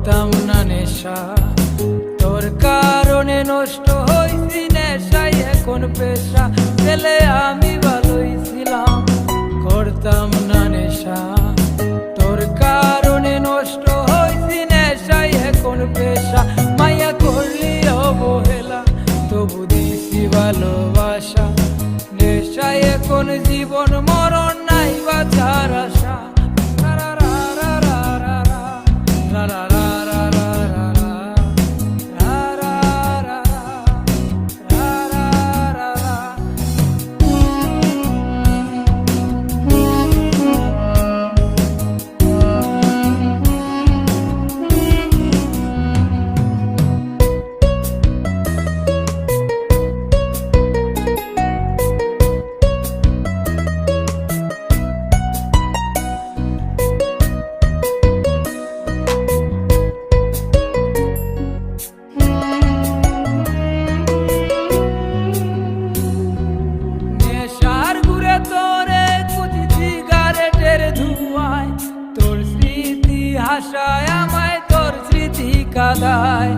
করতাম না নেশা, তোর কারণে নষ্ট হইছি নেশায় এখন পেশা, ছেলে আমি ভালোই ছিলাম। করতাম না নেশা, তোর কারণে নষ্ট হইছি নেশায় এখন পেশা, মায়া করলি অবহেলা তবু দিছি ভালোবাসা, নেশায় এখন জীবন মরণ নাই বাঁচার আশা। আশায় আমায় তোর স্মৃতি কাঁদায়,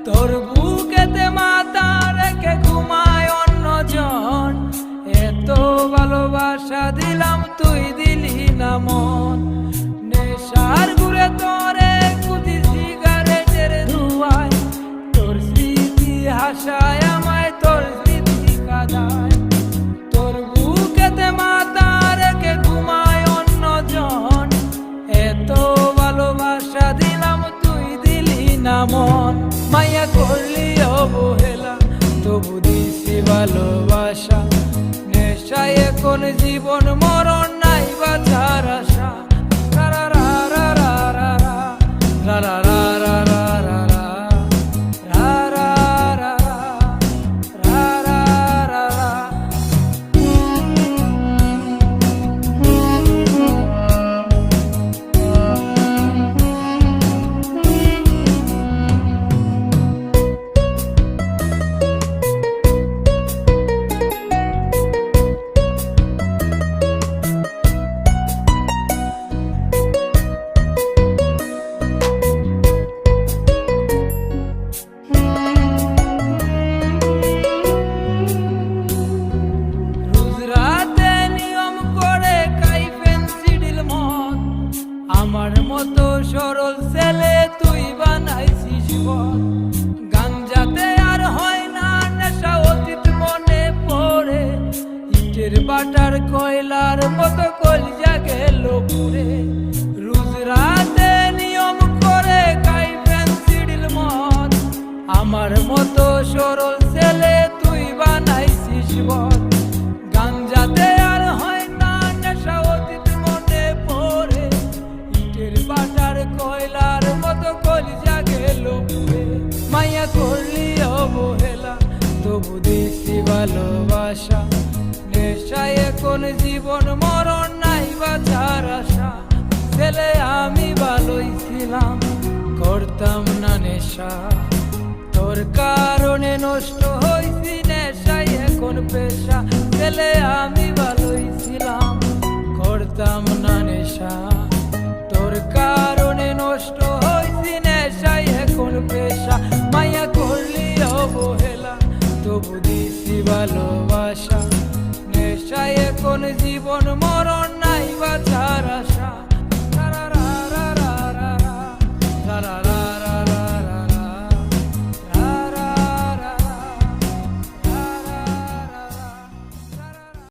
তোর বুকেতে মাথা রেখে ঘুমায় অন্যজন, এত ভালোবাসা দিলাম তুই দিলি না মন। নেশার ঘুরে তোরে কুচি সিগারেটের ধোঁয়ায়, তোর স্মৃতি আশায় আমায় তোর স্মৃতি কাঁদায়, তোর বুকেতে মাথা রেখে ঘুমায় অন্যজন, এত ভালোবাসা দিলাম তুই দিলি না মন। মায়া করলি অবহেলা তবু দিছি ভালোবাসা, নেশায় এখন জীবন মরণ নাই বাঁচার আশা। রা রা রা রা রা রা রা রা রা রা রা রা আমার মতো সরল ছেলে তুই বানাইছিস জীবন, গাঞ্জাতে আর হয় না নেশা অতীত মনে পড়ে, ইটের বাটার কয়লার মতো কলজা গেল পুড়ে। রোজ রাতে নিয়ম করে খাই ফেন্সিডিল মদ, আমার মতো সরল ছেলে তুই বানাইছিস জীবন, গাঞ্জাতে আর হয় না নেশা অতীত মনে পড়ে, বাটার কয়লার মতো কলিজা গেল পুড়ে। মায়া করলি অবহেলা তবু দিছি ভালোবাসা, নেশায় এখন জীবন মরণ নাই বাঁচার আশা, ছেলে আমি ভালোই ছিলাম। করতাম না নেশা, তোর কারণে নষ্ট হইছি নেশায় এখন পেশা, ছেলে আমি ভালোই ছিলাম। করতাম না নেশা, তোর কারণে নষ্ট হইছি নেশায় এখন পেশা, মায়া করলি অবহেলা তবু দিছি ভালোবাসা, নেশায় এখন জীবন মরণ নাই বাঁচার আশা।